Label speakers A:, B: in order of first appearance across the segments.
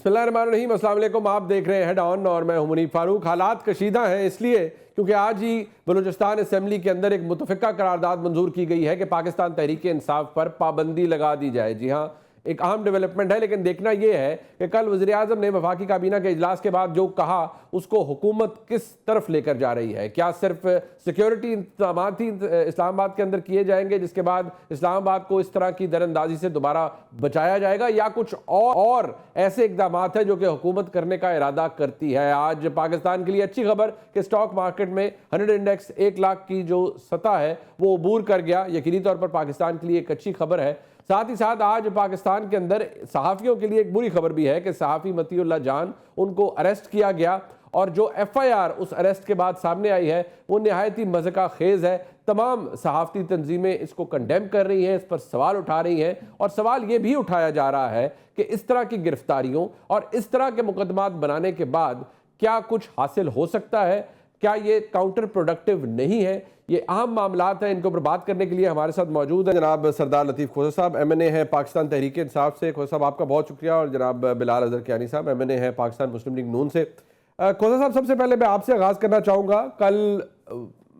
A: बिस्मिल्लाहिर्रहमानिर्रहीम, अस्सलाम वालेकुम। आप देख रहे हैं हेड ऑन और मैं हूं मुनीब फारूक। हालात कशीदा हैं इसलिए क्योंकि आज ही बलूचिस्तान असम्बली के अंदर एक मुतफ़िका करारदाद मंजूर की गई है कि पाकिस्तान तहरीक इंसाफ पर पाबंदी लगा दी जाए। जी हाँ, एक अहम डेवलपमेंट है, लेकिन देखना यह है कि कल वज़ीर आज़म ने वफाकी काबीना के इजलास के बाद जो कहा उसको हुकूमत किस तरफ लेकर जा रही है। क्या सिर्फ सिक्योरिटी इंतजाम ही इस्लामाबाद के अंदर किए जाएंगे जिसके बाद इस्लामाबाद को इस तरह की दरअंदाजी से दोबारा बचाया जाएगा, या कुछ और ऐसे इकदाम है जो कि हुकूमत करने का इरादा करती है। आज पाकिस्तान के लिए अच्छी खबर कि स्टॉक मार्केट में 100 इंडेक्स 1 लाख की जो सतह है वो अबूर कर गया। यकीनी तौर पर पाकिस्तान के लिए एक अच्छी खबर है। साथ ही साथ आज पाकिस्तान के अंदर सहाफ़ियों के लिए एक बुरी खबर भी है कि सहाफ़ी मतीउल्लाह जान उनको अरेस्ट किया गया और जो FIR उस अरेस्ट के बाद सामने आई है वो नहायत ही मज़ाक़ खेज़ है। तमाम सहाफ़ती तंजीमें इसको कंडेम कर रही हैं, इस पर सवाल उठा रही हैं और सवाल ये भी उठाया जा रहा है कि इस तरह की गिरफ्तारियों और इस तरह के मुकदमात बनाने के बाद क्या कुछ हासिल हो सकता है, क्या ये काउंटर प्रोडक्टिव नहीं है। ये अहम मामलात हैं, इनको पर बात करने के लिए हमारे साथ मौजूद हैं जनाब सरदार लतीफ़ खोसा साहब, MNA हैं पाकिस्तान तहरीक इंसाफ से। खोसा साहब आपका बहुत शुक्रिया। और जनाब बिलाल अज़हर कियानी साहब, MNA हैं पाकिस्तान मुस्लिम लीग नून से। खोसा साहब, सबसे पहले मैं आपसे आगाज़ करना चाहूँगा, कल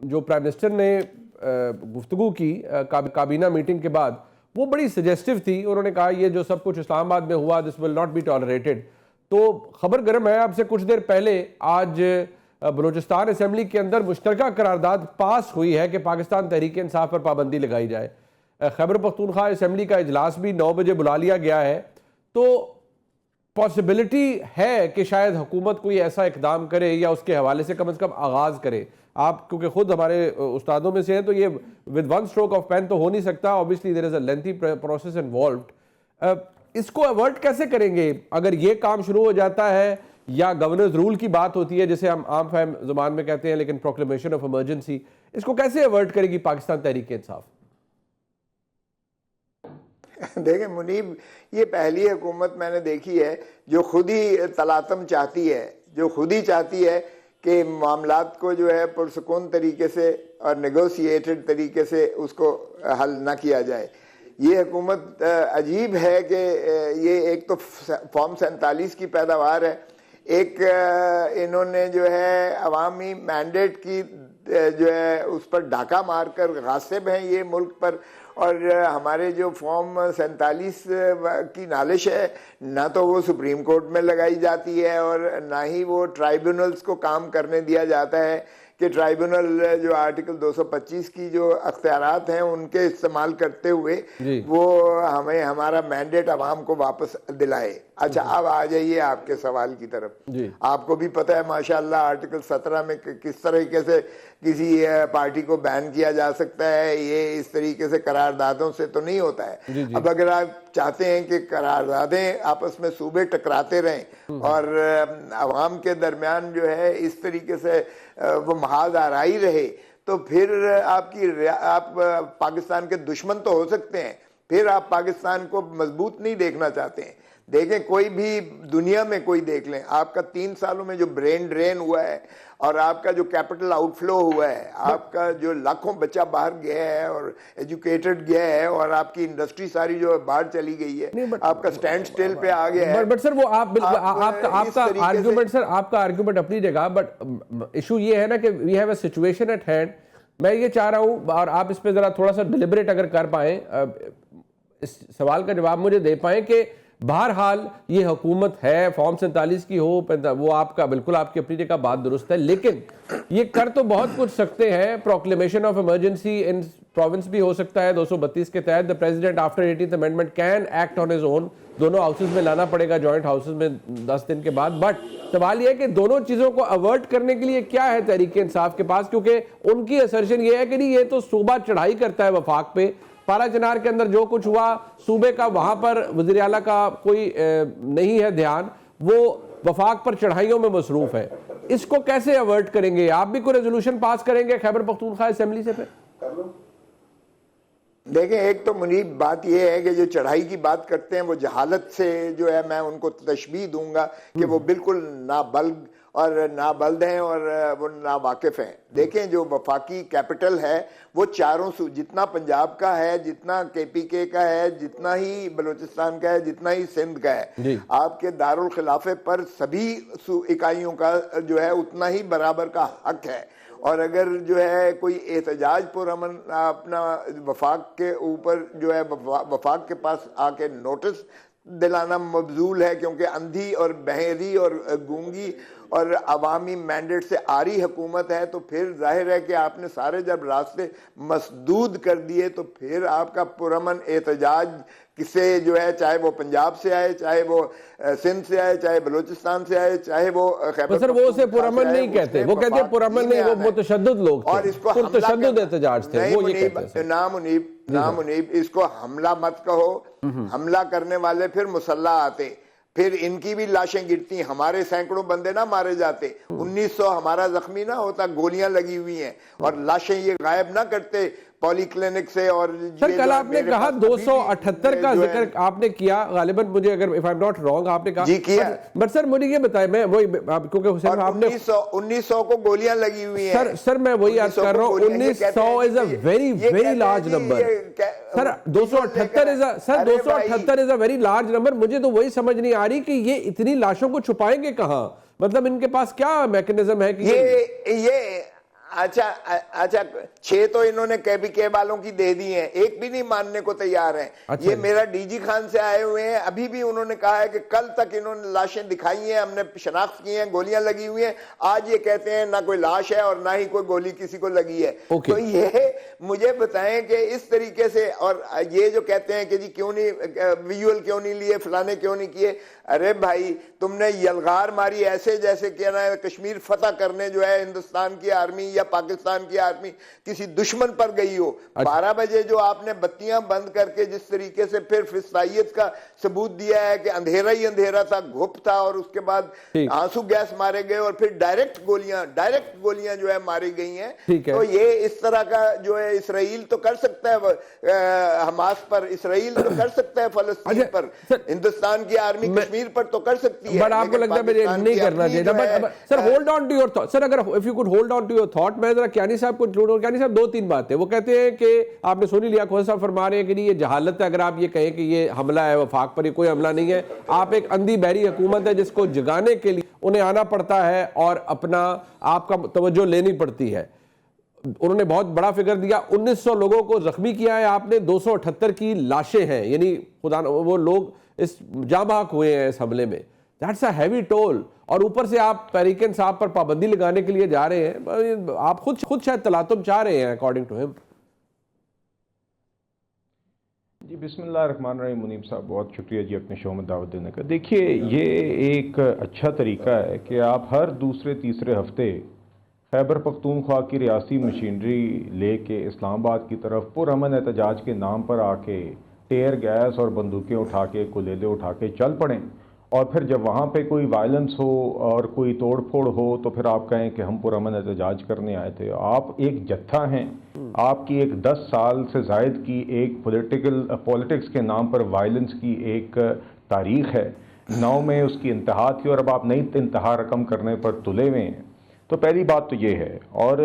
A: जो प्राइम मिनिस्टर ने गुफ्तगू की काबीना मीटिंग के बाद वो बड़ी सजेस्टिव थी। उन्होंने कहा ये जो सब कुछ इस्लामाबाद में हुआ this will not be tolerated. तो खबर गर्म है, आपसे कुछ देर पहले आज बलूचिस्तान असम्बली के अंदर मुश्तरका करारदाद पास हुई है कि पाकिस्तान तहरीक इंसाफ पर पाबंदी लगाई जाए। खैबर पख्तूनख्वा असम्बली का इजलास भी 9 बजे बुला लिया गया है। तो पॉसिबिलिटी है कि शायद हुकूमत कोई ऐसा इकदाम करे या उसके हवाले से कम आगाज़ करे। आप क्योंकि खुद हमारे उस्तादों में से हैं तो ये with one stroke of pen तो हो नहीं सकता। Obviously there is a lengthy process involved. इसको अवॉइड कैसे करेंगे अगर ये काम शुरू हो जाता है, या गवर्नर्स रूल की बात होती है जिसे हम आम फहम जुबान में कहते हैं, लेकिन प्रोक्लेमेशन ऑफ इमरजेंसी, इसको कैसे अवॉइड करेगी पाकिस्तान तहरीक इंसाफ?
B: देखें मुनीब, ये पहली हुकूमत मैंने देखी है जो खुद ही तलातम चाहती है, जो खुद ही चाहती है कि मामलात को जो है पुरसुकून तरीके से और नेगोशिएटेड तरीके से उसको हल ना किया जाए। ये हुकूमत अजीब है कि ये एक तो फॉर्म 47 की पैदावार है, एक इन्होंने जो है अवामी मैंडेट की जो है उस पर डाका मारकर गासिब हैं ये मुल्क पर। और हमारे जो फॉर्म 47 की नालिश है, ना तो वो सुप्रीम कोर्ट में लगाई जाती है और ना ही वो ट्राइब्यूनल्स को काम करने दिया जाता है कि ट्राइब्यूनल जो आर्टिकल 225 की जो अख्तियारात हैं उनके इस्तेमाल करते हुए वो हमें हमारा मैंडेट अवाम को वापस दिलाए। अच्छा, अब आ जाइए आपके सवाल की तरफ। आपको भी पता है माशाल्लाह आर्टिकल 17 में किस तरीके से किसी पार्टी को बैन किया जा सकता है। ये इस तरीके से करारदादों से तो नहीं होता है। अब अगर आप चाहते हैं कि करारदादें आपस में सूबे टकराते रहें और अवाम के दरमियान जो है इस तरीके से वो महाज आराई रहे, तो फिर आप पाकिस्तान के दुश्मन तो हो सकते हैं, फिर आप पाकिस्तान को मजबूत नहीं देखना चाहते हैं। देखें, कोई भी दुनिया में कोई देख लें, आपका 3 सालों में जो ब्रेन ड्रेन हुआ है और आपका जो कैपिटल आउटफ्लो हुआ है, आपका जो लाखों बच्चा बाहर गया है और एजुकेटेड गया है और आपकी इंडस्ट्री सारी जो बाहर चली गई है, आपका स्टैंड स्टिल पे आ गया है।
A: बट सर वो आपका आर्गुमेंट सर आपका आर्गुमेंट अपनी जगह, बट इशू ये है ना कि we have a situation at hand. मैं ये चाह रहा हूँ और आप इस पे जरा थोड़ा सा डिलिबरेट अगर कर पाए, इस सवाल का जवाब मुझे दे पाए कि बहरहाल ये हुकूमत है फॉर्म 47 की हो, वो आपका बिल्कुल आपकी अपनी जगह बात दुरुस्त है, लेकिन ये कर तो बहुत कुछ सकते हैं। Proclamation of emergency in province भी हो सकता है 232 के तहत। The president after 18th amendment can act on his own. दोनों हाउसेज में लाना पड़ेगा, जॉइंट हाउसेज में 10 दिन के बाद। बट सवाल यह है कि दोनों चीजों को अवर्ट करने के लिए क्या है तहरीक इंसाफ के पास, क्योंकि उनकी असर्शन ये है कि नहीं, ये तो सूबा चढ़ाई करता है वफाक पे। पारा चनार के अंदर जो कुछ हुआ सूबे का, वहां पर वज़ीर आला का कोई नहीं है ध्यान, वो वफाक पर चढ़ाइयों में मसरूफ है। इसको कैसे अवर्ट करेंगे? आप भी कोई रेजोल्यूशन पास करेंगे खैबर पख्तूनख्वा असेंबली से? फिर
B: देखें, एक तो मुनीब बात यह है कि जो चढ़ाई की बात करते हैं वो जहालत से जो है मैं उनको तशबीह दूंगा कि वो बिल्कुल नाबल्ग और नाबल्द हैं और वो नावाकिफ हैं। देखें जो वफाकी कैपिटल है वो चारों जितना पंजाब का है, जितना केपीके का है, जितना ही बलूचिस्तान का है, जितना ही सिंध का है, आपके दारुल खिलाफे पर सभी इकाइयों का जो है उतना ही बराबर का हक है। और अगर जो है कोई एहतजाज पुरअमन अपना वफाक के ऊपर जो है वफाक के पास आके नोटिस दिलाना मबजूल है, क्योंकि अंधी और बहरी और गूंगी और अवामी मैंडेट से आरी हुकूमत है, तो फिर जाहिर है कि आपने सारे जब रास्ते मसदूद कर दिए तो फिर आपका पुरअमन एहतजाज किसे जो है, चाहे वो पंजाब से आए, चाहे वो सिंध से आए, चाहे बलूचिस्तान से आए, चाहे वो खैबर
A: सर वो उसे पुरअमन नहीं कहते, वो कहते हैं पुरअमन नहीं, वो मुतशद्दिद लोग थे
B: और इसको
A: मुतशद्दिद एहतजाज थे, वो ये कहते हैं।
B: नामुनीब इसको हमला मत कहो। हमला करने वाले फिर मुसल्ला आते, फिर इनकी भी लाशें गिरती, हमारे सैकड़ों बंदे ना मारे जाते, 1900 हमारा जख्मी ना होता, गोलियां लगी हुई हैं और लाशें ये गायब ना करते पॉलीक्लिनिक से। और
A: सर कल आपने कहा 278 का जिक्र आपने किया, गालिबन मुझे अगर if I am not wrong आपने कहा
B: जी किया,
A: बट सर मुझे ये बताएं, मैं वही क्योंकि हुसैन आपने
B: 1900 को गोलियां लगी हुई हैं।
A: सर मैं वही अर्ज कर रहा हूं, 1900 is a very large number sir. 278 is sir 278 is a very large number. मुझे तो वही समझ नहीं आ रही कि ये इतनी लाशों को छुपाएंगे कहां, मतलब इनके पास क्या मैकेनिज्म है कि
B: ये अच्छा 6 तो इन्होंने केबीके वालों की दे दी हैं, एक भी नहीं मानने को तैयार हैं। ये मेरा डीजी खान से आए हुए हैं, अभी भी उन्होंने कहा है कि कल तक इन्होंने लाशें दिखाई हैं, हमने शनाख्त की हैं, गोलियां लगी हुई हैं। आज ये कहते हैं ना कोई लाश है और ना ही कोई गोली किसी को लगी है। तो ये मुझे बताएं कि इस तरीके से, और ये जो कहते हैं कि जी क्यों नहीं विजुअल क्यों नहीं लिए, फलाने क्यों नहीं किए, अरे भाई तुमने यलगार मारी ऐसे जैसे कहना है कश्मीर फतह करने जो है हिंदुस्तान की आर्मी या पाकिस्तान की आर्मी किसी दुश्मन पर गई हो। 12 बजे जो आपने बत्तियां बंद करके जिस तरीके से फिर फिस्तायत का सबूत दिया है कि अंधेरा ही अंधेरा था, घुप था, और उसके बाद आंसू गैस मारे गए और फिर डायरेक्ट गोलियां जो है मारी गई हैं। तो ये इस तरह का जो है इसराइल तो कर सकता है हमास पर, इसराइल तो कर सकता है फलस्तीन पर, हिंदुस्तान की आर्मी कश्मीर पर तो कर सकती है,
A: बट आपको लगता है नहीं करना चाहिए। But sir hold on to your thought sir, अगर if you could hold on to your thought, मैं जरा क्यानी साहब को इंक्लूड और क्यानी साहब 2-3 बातें वो कहते हैं कि आपने सुन ही लिया, खोसा साहब फरमा रहे हैं कि ये जहालत है अगर आप ये कहें कि ये हमला है वफाक पर, ये कोई हमला नहीं है। आप एक अंधी बहरी हुकूमत है जिसको जगाने के लिए उन्हें आना पड़ता है और अपना आपका तवज्जो लेनी पड़ती है। उन्होंने बहुत बड़ा फिगर दिया, 1900 लोगों को जख्मी किया है आपने, 278 की लाशें हैं, यानी खुदा वो लोग इस जाबाक हुए हैं इस हमले में। That's a heavy toll. और ऊपर से आप तहरीक इंसाफ पर पाबंदी लगाने के लिए जा रहे हैं, आप खुद शायद तलातुम चाह रहे हैं अकॉर्डिंग टू हिम।
C: जी बिस्मिल्लाहिर्रहमानिर्रहीम। मुनीब साहब बहुत शुक्रिया जी अपने शो में दावत देने का। देखिए ये एक अच्छा तरीका है कि आप हर दूसरे तीसरे हफ्ते खैबर पख्तूनख्वा की रियासी मशीनरी लेके इस्लामाबाद की तरफ पुरअमन एहतजाज के नाम पर आके टेयर गैस और बंदूकें उठा के कुलेले उठा के चल पड़ें, और फिर जब वहाँ पे कोई वायलेंस हो और कोई तोड़ फोड़ हो तो फिर आप कहें कि हम पुरअमन एहतजाज करने आए थे। आप एक जत्था हैं, आपकी एक 10 साल से जायद की एक पॉलिटिक्स के नाम पर वायलेंस की एक तारीख है, 9 में उसकी इंतहा थी और अब आप नई इंतहा रकम करने पर तुले हुए हैं। तो पहली बात तो ये है, और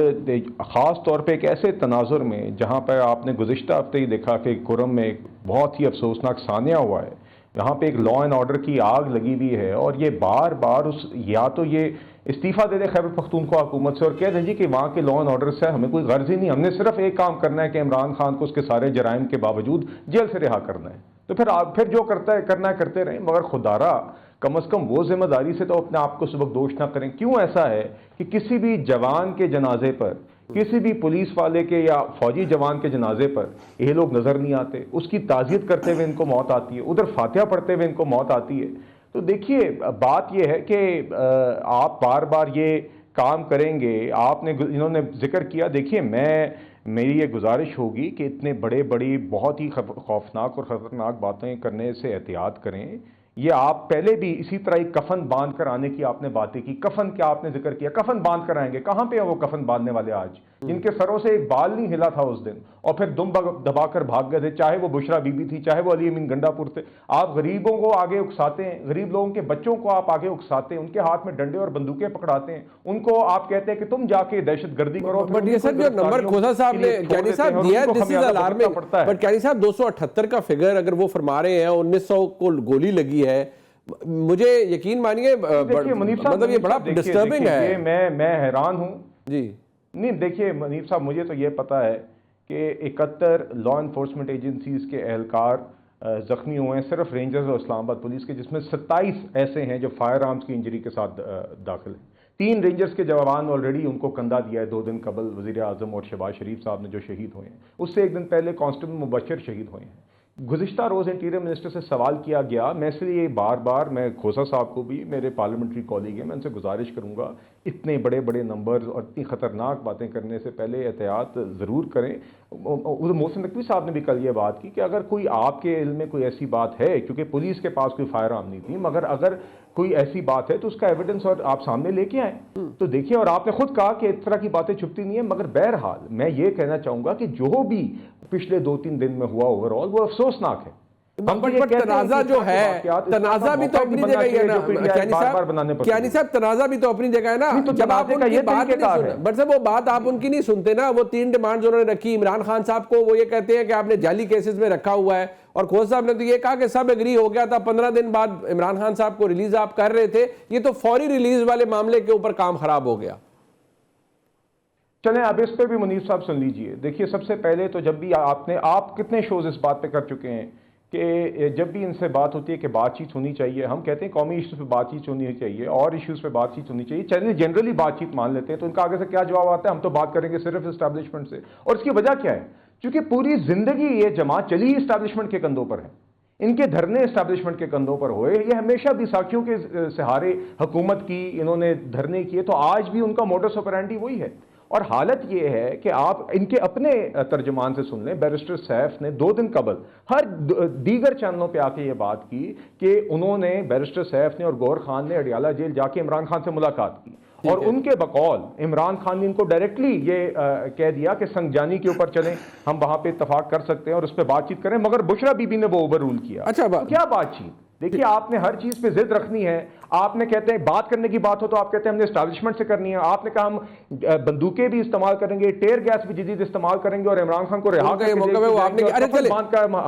C: ख़ास तौर पे एक ऐसे तनाजुर में जहाँ पर आपने गुज़िश्ता हफ्ते ही देखा कि कुरम में एक बहुत ही अफसोसनाक सानिया हुआ है, यहाँ पे एक लॉ एंड ऑर्डर की आग लगी हुई है, और ये बार बार या तो ये इस्तीफ़ा दे दे खैबर पख्तूनख्वा हुकूमत से और कह दें जी कि वहाँ के लॉ एंड ऑर्डर से हमें कोई गर्ज ही नहीं, हमने सिर्फ एक काम करना है कि इमरान खान को उसके सारे जराइम के बावजूद जेल से रिहा करना है। तो फिर आप फिर जो करना है करते रहें, मगर खुदारा कम अज़ कम वो जिम्मेदारी से तो अपने आप को सबक दोष ना करें। क्यों ऐसा है कि किसी भी जवान के जनाजे पर, किसी भी पुलिस वाले के या फौजी जवान के जनाजे पर ये लोग नज़र नहीं आते, उसकी ताज़ियत करते हुए इनको मौत आती है, उधर फातिहा पढ़ते हुए इनको मौत आती है। तो देखिए बात यह है कि आप बार बार ये काम करेंगे, आपने इन्होंने जिक्र किया, देखिए मेरी ये गुजारिश होगी कि इतने बड़ी बहुत ही खौफनाक और ख़तरनाक बातें करने से एहतियात करें। ये आप पहले भी इसी तरह एक कफन बांध कर आने की आपने बातें की, कफन क्या आपने जिक्र किया, कफन बांध कर आएंगे, कहां पे है वो कफन बांधने वाले आज, जिनके सरों से एक बाल नहीं हिला था उस दिन और फिर दुम दबाकर भाग गए थे, चाहे वो बुशरा बीबी थी, चाहे वो अली अमीन गंडापुर थे। आप गरीबों को आगे उकसाते हैं, गरीब लोगों के बच्चों को आप आगे उकसाते हैं, उनके हाथ में डंडे और बंदूकें पकड़ाते हैं, उनको आप कहते हैं कि तुम जाके दहशतगर्दी करो।
A: बट ये सर जो नंबर खोसा साहब ने कैनी साहब दिया है, दिस इज अलार्मिंग। बट कैनी साहब 278 का फिगर अगर वो फरमा रहे हैं, 1900 को गोली लगी है, मुझे यकीन मानिए मतलब ये बड़ा डिस्टर्बिंग है।
C: मैं हैरान हूं
A: जी।
C: नहीं देखिए मुनीब साहब, मुझे तो ये पता है कि 71 लॉ इन्फोर्समेंट एजेंसीज के एहलकार जख्मी हुए हैं, सिर्फ रेंजर्स और इस्लामाबाद पुलिस के, जिसमें 27 ऐसे हैं जो फायर आर्म्स की इंजरी के साथ दाखिल हैं। 3 रेंजर्स के जवान ऑलरेडी उनको कंधा दिया है 2 दिन कबल, वजीर आजम और शहबाज शरीफ साहब ने जो शहीद हुए हैं, उससे 1 दिन पहले कांस्टेबल मुबशर शहीद हुए हैं। गुज़िश्ता रोज़ इंटीरियर मिनिस्टर से सवाल किया गया, मैं इसलिए बार बार मैं खोसा साहब को भी, मेरे पार्लियामेंट्री कॉलीग हैं, मैं उनसे गुजारिश करूंगा इतने बड़े बड़े नंबर्स और इतनी ख़तरनाक बातें करने से पहले एहतियात ज़रूर करें। मोहसिन नकवी साहब ने भी कल ये बात की कि अगर कोई आपके इल्म में कोई ऐसी बात है, क्योंकि पुलिस के पास कोई फायर आर्म नहीं थी, मगर अगर कोई ऐसी बात है तो उसका एविडेंस और आप सामने लेके आए तो देखिए। और आपने खुद कहा कि इस तरह की बातें छुपती नहीं है, मगर बहरहाल मैं ये कहना चाहूंगा कि जो भी पिछले 2-3 दिन में हुआ ओवरऑल वो अफसोसनाक है।
A: तनाजा जो है, तनाजा भी तो अपनी जगह है ना यानी साहब, तनाजा भी तो अपनी जगह है ना। जब आप उनकी बात नहीं सुन, बट सर वो बात आप उनकी नहीं सुनते ना। वो 3 डिमांड उन्होंने रखी इमरान खान साहब को, वो ये कहते हैं कि आपने जाली केसेस में रखा हुआ है, और खोसा साहब ने तो ये कहा कि सब एग्री हो गया था, 15 दिन बाद इमरान खान साहब को रिलीज आप कर रहे थे, ये तो फौरी रिलीज वाले मामले के ऊपर काम खराब हो गया।
C: चलें अब इस पे भी मुनीर साहब सुन लीजिए। देखिए सबसे पहले तो जब भी आप कितने शोज इस बात पे कर चुके हैं कि जब भी इनसे बात होती है कि बातचीत होनी चाहिए, हम कहते हैं कौमी इश्यूज पे बातचीत होनी चाहिए और इश्यूज पे बातचीत होनी चाहिए, चलिए जनरली बातचीत मान लेते हैं, तो इनका आगे से क्या जवाब आता है, हम तो बात करेंगे सिर्फ इस्टेब्लिशमेंट से। और इसकी वजह क्या है, क्योंकि पूरी जिंदगी ये जमात चली ही इस्टेब्लिशमेंट के कंधों पर है, इनके धरने इस्टेब्लिशमेंट के कंधों पर हुए, ये हमेशा बैसाखियों के सहारे हुकूमत की इन्होंने धरने किए, तो आज भी उनका मोडस ऑपरेंडी वही है। और हालत ये है कि आप इनके अपने तर्जुमान से सुन लें, बैरिस्टर सैफ ने 2 दिन कबल हर दीगर चैनलों पे आके ये बात की कि उन्होंने, बैरिस्टर सैफ ने और गौहर खान ने अडियाला जेल जाके इमरान खान से मुलाकात की, और उनके बकौल इमरान खान ने इनको डायरेक्टली ये कह दिया कि संगजानी के ऊपर चलें, हम वहां पे इत्तफाक कर सकते हैं और उस पर बातचीत करें, मगर बुशरा बीबी ने वो ओवर रूल किया।
A: अच्छा
C: तो क्या बातचीत? देखिए आपने हर चीज पे जिद रखनी है, आपने कहते हैं बात करने की बात हो तो आप कहते हैं हमने एस्टैब्लिशमेंट से करनी है, आपने कहा हम बंदूकें भी इस्तेमाल करेंगे, टेयर गैस भी जदीद इस्तेमाल करेंगे और इमरान खान को रिहा करके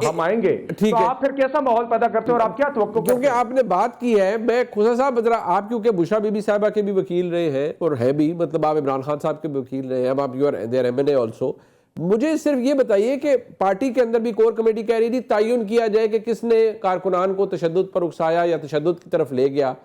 C: हम आएंगे, तो आप फिर कैसा माहौल पैदा करते हैं और आप क्या तवक्को?
A: क्योंकि आपने बात की है, मैं खुदा साहब जरा आप, क्योंकि बुशरा बीबी साहिबा के भी वकील रहे हैं और है भी, मतलब आप इमरान खान साहब के भी वकील रहे हैं, अब आप you are there MNA also, मुझे सिर्फ ये बताइए कि पार्टी के अंदर भी कोर कमेटी कह रही थी तयन किया जाए कि किसने कारकुनान को तशद्दुद पर उकसाया या तशद्दुद की तरफ ले गया।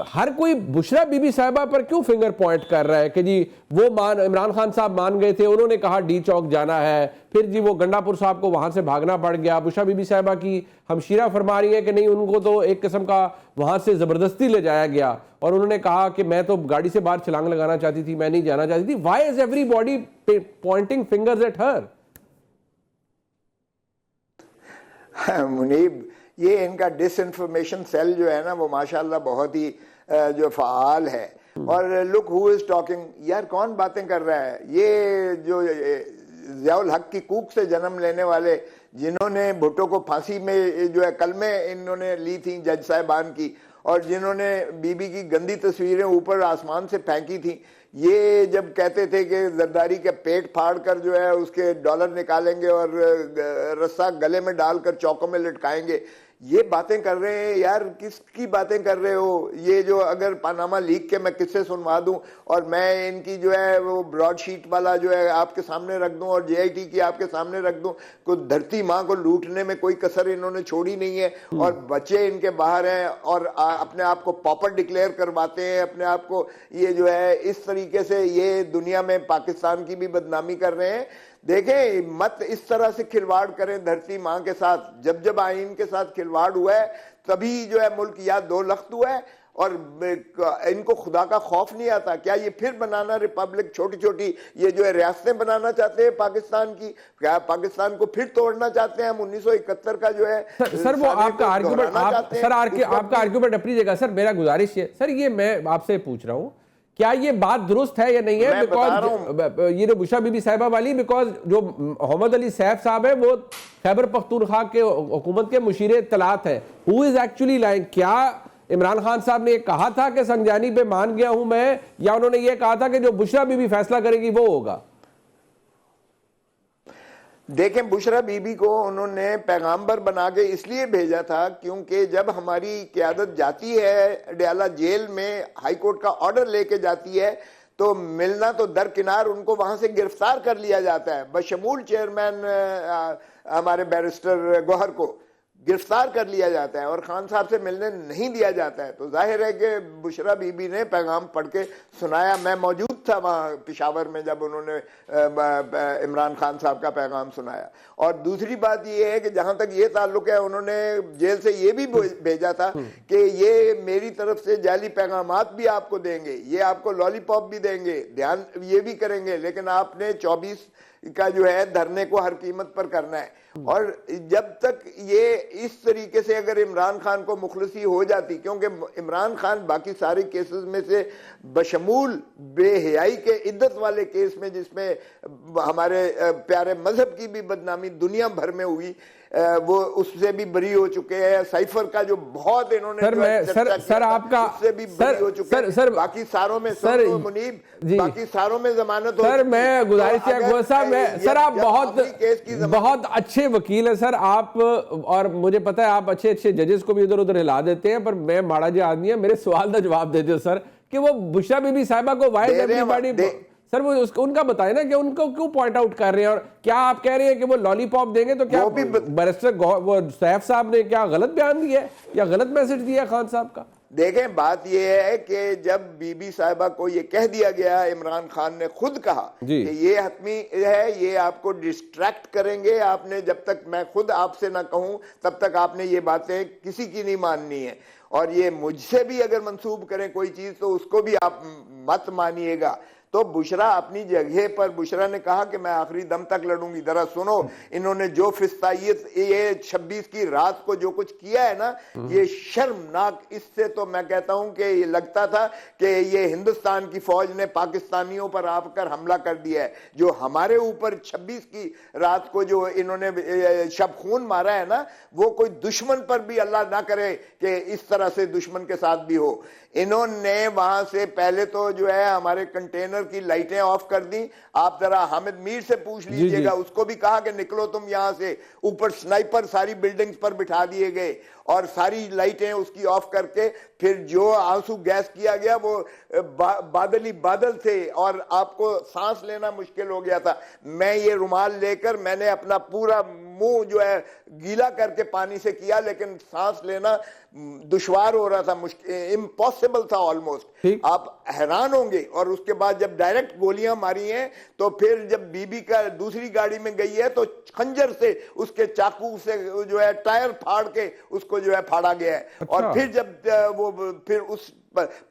A: हर कोई बुशरा बीबी साहिबा पर क्यों फिंगर पॉइंट कर रहा है कि जी वो इमरान खान साहब मान गए थे, उन्होंने कहा डी चौक जाना है, फिर जी वो गंडापुर साहब को वहां से भागना पड़ गया। बुशरा बीबी साहिबा की हमशीरा फरमा रही है कि नहीं, उनको तो एक किस्म का वहां से जबरदस्ती ले जाया गया और उन्होंने कहा कि मैं तो गाड़ी से बाहर छलांग लगाना चाहती थी, मैं नहीं जाना चाहती थी। Why is everybody pointing fingers at her?
B: Munib, ये इनका डिसइंफॉर्मेशन सेल जो है ना वो माशाल्लाह बहुत ही जो फ़ाल है। और लुक हु इज टॉकिंग, यार कौन बातें कर रहा है? ये जो ज़ियाउल हक की कूक से जन्म लेने वाले, जिन्होंने भुट्टो को फांसी में जो है कलमे इन्होंने ली थी जज साहिबान की, और जिन्होंने बीबी की गंदी तस्वीरें ऊपर आसमान से फेंकी थी, ये जब कहते थे कि जरदारी के पेट फाड़ कर जो है उसके डॉलर निकालेंगे और रस्सा गले में डालकर चौकों में लटकाएंगे, ये बातें कर रहे हैं। यार किसकी बातें कर रहे हो? ये जो अगर पानामा लीक के मैं किस्से सुनवा दूं और मैं इनकी जो है वो ब्रॉडशीट वाला जो है आपके सामने रख दूं और जेआईटी की आपके सामने रख दूं, कोई धरती माँ को लूटने में कोई कसर इन्होंने छोड़ी नहीं है। और बच्चे इनके बाहर हैं और अपने आप को पॉपर डिक्लेयर करवाते हैं, अपने आप को ये जो है इस तरीके से ये दुनिया में पाकिस्तान की भी बदनामी कर रहे हैं। देखें, मत इस तरह से खिलवाड़ करें धरती माँ के साथ। जब जब आइन के साथ खिलवाड़ हुआ है तभी जो है मुल्क या 2 लख्त हुआ है, और इनको खुदा का खौफ नहीं आता? क्या ये फिर बनाना रिपब्लिक, छोटी छोटी ये जो है रियासतें बनाना चाहते हैं पाकिस्तान की? क्या पाकिस्तान को फिर तोड़ना चाहते हैं हम? 1971 का जो है
A: सर वो आपका आर्ग्यूमेंट, आपका आर्ग्यूमेंट अपनी जगह सर, मेरा गुजारिश है सर, ये मैं आपसे पूछ रहा हूं क्या ये बात दुरुस्त है या नहीं है? बिकॉज ये जो बुशरा बीबी साहिबा वाली, बिकॉज जो मोहम्मद अली सैफ साहब है वो खैबर पख्तूनख्वा के हुकूमत के मुशीर इत्तलात है। Who is actually lying? क्या इमरान खान साहब ने कहा था कि संजानी पे मान गया हूं मैं, या उन्होंने ये कहा था कि जो बुशरा बीबी फैसला करेगी वो होगा?
B: देखें, बुशरा बीबी को उन्होंने पैगाम्बर बना के इसलिए भेजा था क्योंकि जब हमारी क़यादत जाती है डयाला जेल में, हाई कोर्ट का ऑर्डर लेके जाती है, तो मिलना तो दरकिनार उनको वहां से गिरफ्तार कर लिया जाता है, बशमूल चेयरमैन हमारे बैरिस्टर गौहर को गिरफ्तार कर लिया जाता है और खान साहब से मिलने नहीं दिया जाता है। तो जाहिर है कि बुशरा बीबी ने पैगाम पढ़ के सुनाया। मैं मौजूद था वहाँ पेशावर में जब उन्होंने इमरान खान साहब का पैगाम सुनाया। और दूसरी बात ये है कि जहाँ तक ये ताल्लुक है, उन्होंने जेल से ये भी भेजा था कि ये मेरी तरफ से जाली पैगामात भी आपको देंगे, ये आपको लॉलीपॉप भी देंगे, ध्यान ये भी करेंगे, लेकिन आपने 24 का जो है धरने को हर कीमत पर करना है। और जब तक ये इस तरीके से अगर इमरान खान को मुखलसी हो जाती, क्योंकि इमरान खान बाकी सारे केसेस में से बशमूल बेहयाई के इद्दत वाले केस में, जिसमें हमारे प्यारे मजहब की भी बदनामी दुनिया भर में हुई, वो उससे भी बरी हो चुके हैं। साइफर का जो बहुत इन्होंने
A: सर आपका
B: उससे भी बरी हो चुके हैं।
A: सर
B: बाकी सारों में मुनीब, बाकी सारों में जमानत।
A: सर मैं गुजारिश सर आप बहुत अच्छे वकील हैं सर आप, और मुझे पता है आप अच्छे अच्छे जजेस को भी इधर उधर हिला देते हैं, पर मैं माड़ा जी आदमी है, मेरे सवाल का जवाब दे दो सर कि वो बुशरा बीबी साहिबा को वाइज एवरीबॉडी, सर वो उनका बताए ना कि उनको क्यों पॉइंट आउट कर रहे हैं, और क्या आप कह रहे हैं कि वो लॉलीपॉप देंगे? तो क्या बैरिस्टर वो सैफ साहब ने क्या गलत बयान दिया है या गलत मैसेज दिया है खान साहब का?
B: देखें, बात यह है कि जब बीबी साहिबा को ये कह दिया गया, इमरान खान ने खुद कहा कि ये हतमी है, ये आपको डिस्ट्रैक्ट करेंगे, आपने जब तक मैं खुद आपसे ना कहूं तब तक आपने ये बातें किसी की नहीं माननी है, और ये मुझसे भी अगर मंसूब करें कोई चीज तो उसको भी आप मत मानिएगा। तो बुशरा अपनी जगह पर, बुशरा ने कहा कि मैं आखिरी दम तक लड़ूंगी। जरा सुनो, इन्होंने जो फिस्तायत ये 26 की रात को जो कुछ किया है ना, ये शर्मनाक। इससे तो मैं कहता हूं कि ये लगता था कि ये हिंदुस्तान की फौज ने पाकिस्तानियों पर आकर हमला कर दिया है। जो हमारे ऊपर 26 की रात को जो इन्होंने शब खून मारा है ना, वो कोई दुश्मन पर भी अल्लाह ना करे कि इस तरह से दुश्मन के साथ भी हो। इन्होंने वहां से पहले तो जो है हमारे कंटेनर की लाइटें ऑफ कर दी। आप जरा हामिद मीर से पूछ लीजिएगा, उसको भी कहा कि निकलो तुम यहां से। ऊपर स्नाइपर सारी बिल्डिंग्स पर बिठा दिए गए और सारी लाइटें उसकी ऑफ करके फिर जो आंसू गैस किया गया वो बादल ही बादल थे और आपको सांस लेना मुश्किल हो गया था। मैं ये रुमाल लेकर मैंने अपना पूरा मुंह जो है गीला करके पानी से किया, लेकिन सांस लेना दुश्वार हो रहा था, मुश्किल, इम्पॉसिबल था ऑलमोस्ट। आप हैरान होंगे। और उसके बाद जब डायरेक्ट गोलियां मारी हैं तो फिर जब बीबी का दूसरी गाड़ी में गई है तो खंजर से उसके चाकू से जो है टायर फाड़ के उसको जो है फाड़ा गया है। और फिर जब वो फिर उस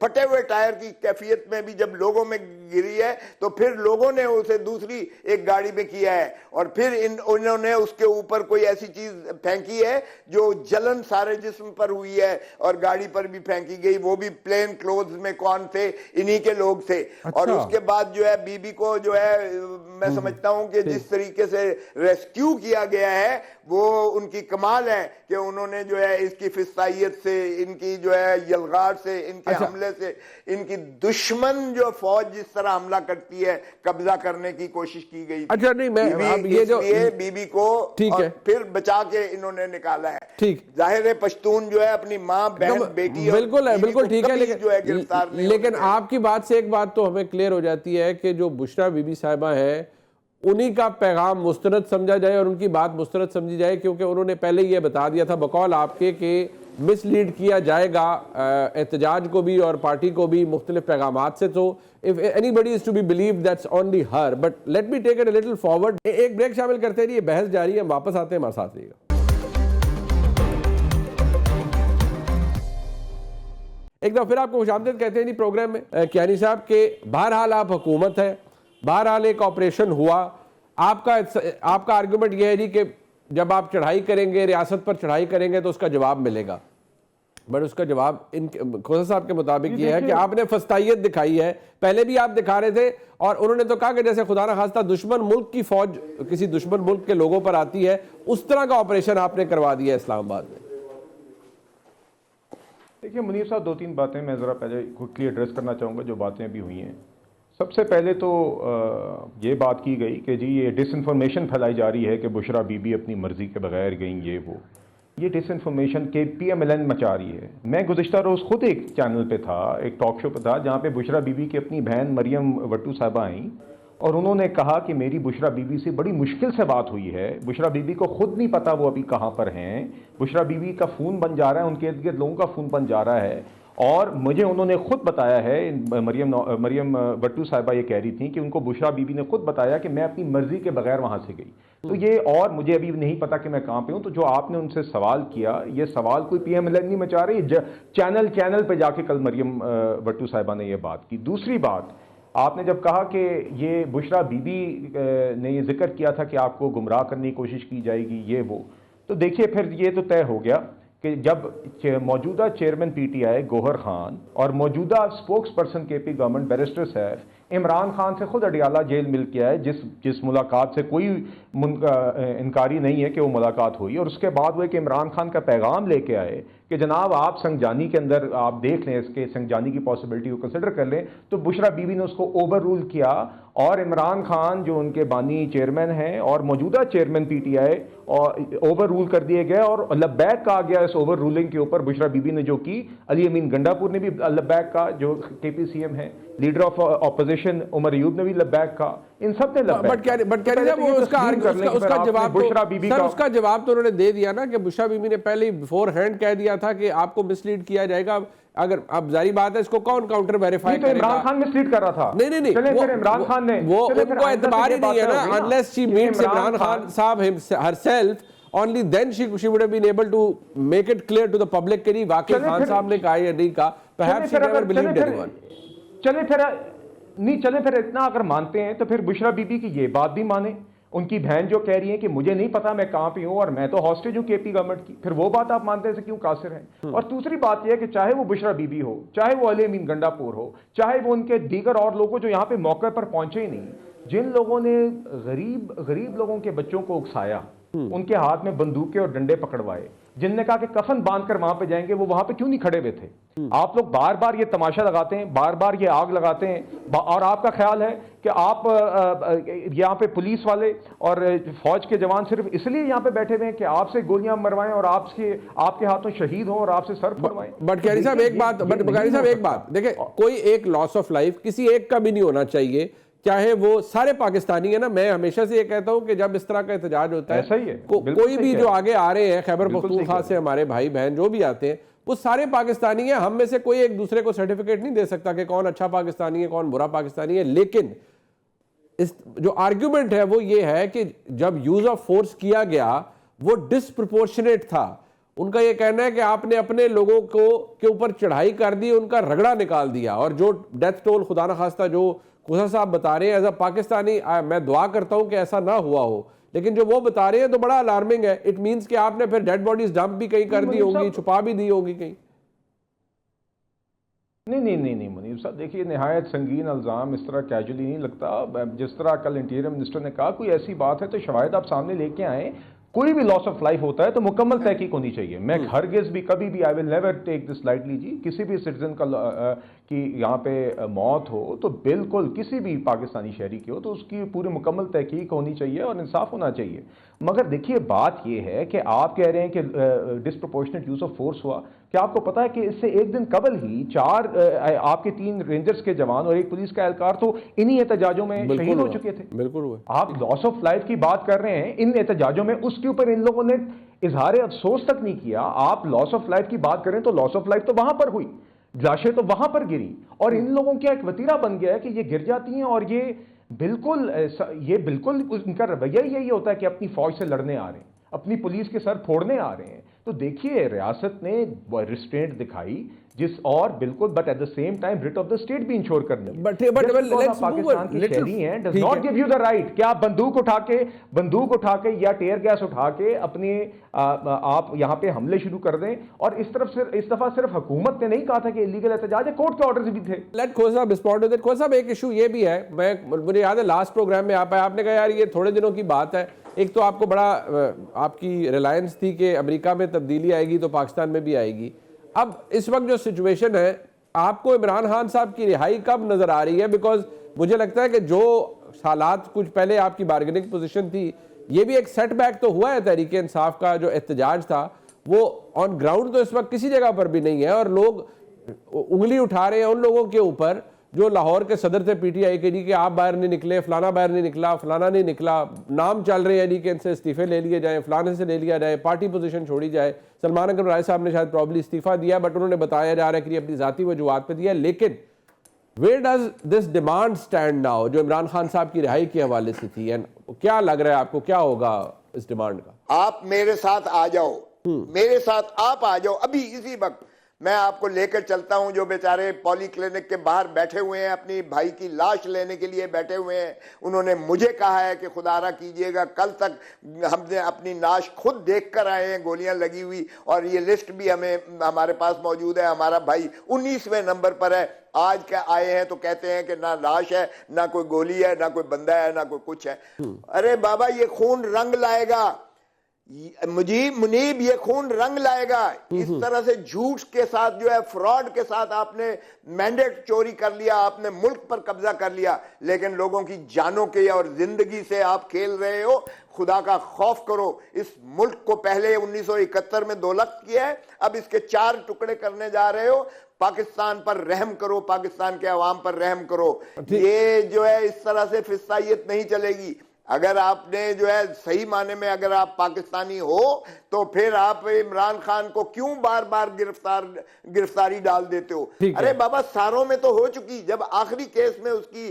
B: फटे हुए टायर की कैफियत में भी जब लोगों में गिरी है तो फिर लोगों ने उसे दूसरी एक गाड़ी में किया है और फिर इन्होंने उसके ऊपर कोई ऐसी चीज फेंकी है जो जलन सारे जिस्म पर हुई है और गाड़ी पर भी फेंकी गई। वो भी प्लेन क्लोथ्स में कौन थे? इन्हीं के लोग थे। और उसके बाद जो है बीबी को जो है मैं समझता हूं कि जिस तरीके से रेस्क्यू किया गया है वो उनकी कमाल है कि उन्होंने जो है इसकी फिस्तायत से, इनकी जो है यलगार से, इनके हमले से, इनकी दुश्मन जो फौज जिस तरह हमला करती है कब्जा करने की कोशिश की गई।
A: अच्छा नहीं, मैं अब ये जो
B: बीबी को
A: ठीक है
B: फिर बचा के इन्होंने निकाला है।
A: ठीक,
B: जाहिर है पश्तून जो है अपनी माँ बहन बेटी
A: बिल्कुल है, बिल्कुल ठीक है,
B: लेकिन जो है गिरफ्तार नहीं।
A: लेकिन आपकी बात से एक बात तो हमें क्लियर हो जाती है कि जो बुशरा बीबी साहिबा है उन्हीं का पैगाम मुस्तरद समझा जाए और उनकी बात मुस्तरद समझी जाए, क्योंकि उन्होंने पहले ये बता दिया था बकौल आपके कि मिसलीड किया जाएगा एहतजाज को भी और पार्टी को भी मुख्तलिफ पैगामात से। तो if anybody is to be believe that's only her. But let me take it a little forward. एक ब्रेक शामिल करते रहिए, बहस जारी है, हम वापस आते हैं, हमारे साथ रहिएगा। एक दफ़ा फिर आपको खुशामदीद कहते हैं जी प्रोग्राम में कियानी साहब के बहरहाल आप हुकूमत है, बहरहाल एक ऑपरेशन हुआ, आपका आर्गूमेंट यह है जी कि जब आप चढ़ाई करेंगे, रियासत पर चढ़ाई करेंगे तो उसका जवाब मिलेगा। बट उसका जवाब इन खोसा साहब के मुताबिक ये है कि आपने फस्तायत दिखाई है, पहले भी आप दिखा रहे थे, और उन्होंने तो कहा कि जैसे खुदा ना खास्ता दुश्मन मुल्क की फौज किसी दुश्मन मुल्क के लोगों पर आती है, उस तरह का ऑपरेशन आपने करवा दिया इस्लामाबाद में।
C: देखिए मुनीर साहब, 2-3 बातें मैं ज़रा पहले क्विकली एड्रेस करना चाहूँगा जो बातें अभी हुई हैं। सबसे पहले तो ये बात की गई कि जी ये डिसइंफॉर्मेशन फैलाई जा रही है कि बुशरा बीबी अपनी मर्ज़ी के बगैर गई, ये वो, ये डिसइंफॉर्मेशन के PMLN मचा रही है। मैं गुज़िश्ता रोज़ खुद एक चैनल पे था, एक टॉक शो पे था, जहाँ पे बुशरा बीबी की अपनी बहन मरियम वट्टू साहबा आई और उन्होंने कहा कि मेरी बुशरा बीबी से बड़ी मुश्किल से बात हुई है। बुशरा बीबी को खुद नहीं पता वो अभी कहाँ पर हैं। बुशरा बीबी का फ़ोन बन जा रहा है, उनके इर्द गिर्द लोगों का फ़ोन बन जा रहा है, और मुझे उन्होंने खुद बताया है, मरियम वट्टू साहिबा ये कह रही थी कि उनको बुशरा बीबी ने खुद बताया कि मैं अपनी मर्जी के बगैर वहाँ से गई। तो ये, और मुझे अभी नहीं पता कि मैं कहाँ पे हूँ। तो जो आपने उनसे सवाल किया, ये सवाल कोई PMLN नहीं मचा रही, चैनल पे जाके कल मरियम वट्टू साहिबा ने ये बात की। दूसरी बात, आपने जब कहा कि ये बुशरा बीबी ने ये जिक्र किया था कि आपको गुमराह करने की कोशिश की जाएगी, ये वो, तो देखिए फिर ये तो तय हो गया कि जब मौजूदा चेयरमैन PTI गौहर खान और मौजूदा spokes person KP government barrister Saif Imran Khan से खुद अडियाला जेल मिल के आए, जिस मुलाकात से कोई इनकारी नहीं है कि वो मुलाकात हुई, और उसके बाद वो कि इमरान खान का पैगाम लेके आए कि जनाब आप संगजानी के अंदर आप देख लें, इसके संगजानी की पॉसिबिलिटी को कंसिडर कर लें, तो बुशरा बीबी ने उसको ओवर रूल किया, और इमरान खान जो उनके बानी चेयरमैन हैं और मौजूदा चेयरमैन PTI और ओवर रूल कर दिए गए, और लब्बैक कहा गया इस ओवर रूलिंग के ऊपर बुशरा बीबी ने जो की। अली अमीन गंडापुर ने भी लब्बैक कहा, जो KP CM है, leader of opposition Umar Ayub ने भी लब्बैक कहा, इन सब ने
A: उसका जवाब तो उन्होंने दे दिया ना कि बुशरा बीबी ने पहले ही बिफोर हैंड कह दिया था कि आपको मिसलीड किया जाएगा। अगर अब जारी बात है, इसको कौन काउंटर वेरीफाई करेगा?
C: इमरान खान मिसलीड कर रहा था।
A: नहीं,
C: इमरान खान ने
A: वो उनको एतबार ही नहीं है ना, unless she meets Imran Khan साहब herself, only then she would have been able to make it clear to the public कि नहीं वाकई खान साहब ने कहा या नहीं कहा। Perhaps she never believed anyone।
C: चले फिर इतना अगर मानते हैं तो फिर बुशरा बीबी की ये बात भी माने। उनकी बहन जो कह रही है कि मुझे नहीं पता मैं कहाँ पे हूँ और मैं तो हॉस्टेज हूँ KP गवर्नमेंट की, फिर वो बात आप मानते हैं क्यों कासिर हैं? और दूसरी बात यह है कि चाहे वो बुशरा बीबी हो, चाहे वो अली अमीन गंडापुर हो, चाहे वो उनके दीगर और लोगों जो यहाँ पे मौके पर पहुंचे ही नहीं, जिन लोगों ने गरीब लोगों के बच्चों को उकसाया, उनके हाथ में बंदूकें और डंडे पकड़वाए, जिनने कहा कि कफन बांधकर वहां पे जाएंगे, वो वहां पे क्यों नहीं खड़े हुए थे? आप लोग बार बार ये तमाशा लगाते हैं, बार बार ये आग लगाते हैं, और आपका ख्याल है कि आप यहाँ पे पुलिस वाले और फौज के जवान सिर्फ इसलिए यहाँ पे बैठे हुए हैं कि आपसे गोलियां मरवाएं और आपके हाथों शहीद हों और आपसे सर फुड़वाएं।
A: बट कारी साहब एक बात देखिए, कोई एक लॉस ऑफ लाइफ किसी एक का भी नहीं होना चाहिए, चाहे वो सारे पाकिस्तानी है ना। मैं हमेशा से ये कहता हूं कि जब इस तरह का एहतजाज होता है, कोई भी जो आगे आ रहे हैं खैबर पख्तूनख्वा से हमारे भाई बहन जो भी आते हैं, वो सारे पाकिस्तानी हैं। हम में से कोई एक दूसरे को सर्टिफिकेट नहीं दे सकता कि कौन अच्छा पाकिस्तानी है कौन बुरा पाकिस्तानी है, लेकिन इस जो आर्ग्यूमेंट है वो ये है कि जब यूज ऑफ फोर्स किया गया वो डिसप्रोपोर्शनेट था। उनका ये कहना है कि आपने अपने लोगों को के ऊपर चढ़ाई कर दी, उनका रगड़ा निकाल दिया, और जो डेथ टोल खुदा न खास्ता जो खोसा साहब बता रहे हैं एज अ पाकिस्तानी, मैं दुआ करता हूं कि ऐसा ना हुआ हो, लेकिन जो वो बता रहे हैं तो बड़ा अलार्मिंग है। इट मींस कि आपने फिर डेड बॉडीज डंप भी कहीं कर दी होंगी, छुपा भी दी होगी कहीं।
C: नहीं मुनीब साहब, देखिए निहायत संगीन इल्ज़ाम इस तरह कैजुअली नहीं लगता। जिस तरह कल इंटीरियर मिनिस्टर ने कहा कोई ऐसी बात है तो शायद आप सामने लेके आए। कोई भी लॉस ऑफ लाइफ होता है तो मुकम्मल तहकीक होनी चाहिए। मैं हरगिज़ भी कभी भी I will never take this lightly जी। किसी भी सिटीजन का कि यहाँ पे मौत हो तो बिल्कुल किसी भी पाकिस्तानी शहरी की हो तो उसकी पूरी मुकम्मल तहकीक होनी चाहिए और इंसाफ होना चाहिए। मगर देखिए बात यह है कि आप कह रहे हैं कि डिसप्रोपोर्शनेट यूज ऑफ फोर्स हुआ। क्या आपको पता है कि इससे एक दिन कबल ही 4 आपके 3 रेंजर्स के जवान और 1 पुलिस का एहलकार तो इन्हीं एहतजाजों में शहीद हो चुके थे।
A: बिल्कुल हुआ।
C: आप लॉस ऑफ लाइफ की बात कर रहे हैं इन एहतजाजों में, उसके ऊपर इन लोगों ने इजहार अफसोस तक नहीं किया। आप लॉस ऑफ लाइफ की बात करें तो लॉस ऑफ लाइफ तो वहां पर हुई, लाशें तो वहां पर गिरी, और इन लोगों का एक वतीरा बन गया है कि ये गिर जाती हैं और ये बिल्कुल उनका रवैया यही होता है कि अपनी फौज से लड़ने आ रहे हैं, अपनी पुलिस के सर फोड़ने आ रहे हैं। तो देखिए रियासत ने रिस्ट्रेंट दिखाई, और बिल्कुल but at the same time writ of the state भी इंश्योर करनी है।
A: But
C: पाकिस्तान की शहरी हैं does not give you the right कि आप बंदूक उठा के या टेयर गैस उठा के अपने आप यहां पे हमले शुरू कर दें। और इस दफा सिर्फ हुकूमत ने नहीं कहा था कि इलीगल एहतजाज है, कोर्ट के ऑर्डर्स भी थे।
A: Let Khosa respond to that. Khosa, एक इशू ये भी है, मुझे याद है लास्ट प्रोग्राम में आप आए, आपने कहा यार ये थोड़े दिनों की बात है। एक तो आपको बड़ा आपकी रिलायंस थी कि अमेरिका में तब्दीली आएगी तो पाकिस्तान में भी आएगी। अब इस वक्त जो सिचुएशन है, आपको इमरान खान साहब की रिहाई कब नजर आ रही है? बिकॉज मुझे लगता है कि जो हालात कुछ पहले आपकी बार्गेनिंग पोजीशन थी, ये भी एक सेटबैक तो हुआ है। तहरीक इंसाफ का जो एहतजाज था वो ऑन ग्राउंड तो इस वक्त किसी जगह पर भी नहीं है, और लोग उंगली उठा रहे हैं उन लोगों के ऊपर जो लाहौर के सदर थे पीटीआई के, कि आप बाहर नहीं निकले, फलाना बाहर नहीं निकला, फलाना नहीं निकला, नाम चल रहे हैं कि इनसे इस्तीफे ले लिए जाए, फलाने से ले लिया जाए, पार्टी पोजीशन छोड़ी जाए। सलमान अकरम राय साहब ने शायद प्रॉब्ली इस्तीफा दिया, बट उन्होंने बताया जा रहा है कि अपनी जाती वजूहात पे दिया। लेकिन where does this demand stand now, जो इमरान खान साहब की रिहाई के हवाले से थी, एंड क्या लग रहा है आपको, क्या होगा इस डिमांड का?
B: आप मेरे साथ आ जाओ, मेरे साथ आप आ जाओ, अभी इसी वक्त मैं आपको लेकर चलता हूं। जो बेचारे पॉली क्लिनिक के बाहर बैठे हुए हैं, अपनी भाई की लाश लेने के लिए बैठे हुए हैं, उन्होंने मुझे कहा है कि खुदारा कीजिएगा, कल तक हमने अपनी लाश खुद देख कर आए हैं, गोलियां लगी हुई, और ये लिस्ट भी हमारे पास मौजूद है। हमारा भाई 19वें नंबर पर है। आज क्या आए हैं तो कहते हैं कि ना लाश है, ना कोई गोली है, ना कोई बंदा है, ना कोई कुछ है। अरे बाबा, ये खून रंग लाएगा, मुनीब, ये खून रंग लाएगा। इस तरह से झूठ के साथ जो है, फ्रॉड के साथ आपने मैंडेट चोरी कर लिया, आपने मुल्क पर कब्जा कर लिया, लेकिन लोगों की जानों के और जिंदगी से आप खेल रहे हो। खुदा का खौफ करो। इस मुल्क को पहले 1971 में 2 लाख किया है, अब इसके 4 टुकड़े करने जा रहे हो। पाकिस्तान पर रहम करो, पाकिस्तान के अवाम पर रहम करो। ये जो है इस तरह से फिस्तायत नहीं चलेगी। अगर आपने जो है सही माने में अगर आप पाकिस्तानी हो तो फिर आप इमरान खान को क्यों बार बार गिरफ्तारी डाल देते हो? अरे बाबा, सारों में तो हो चुकी। जब आखिरी केस में उसकी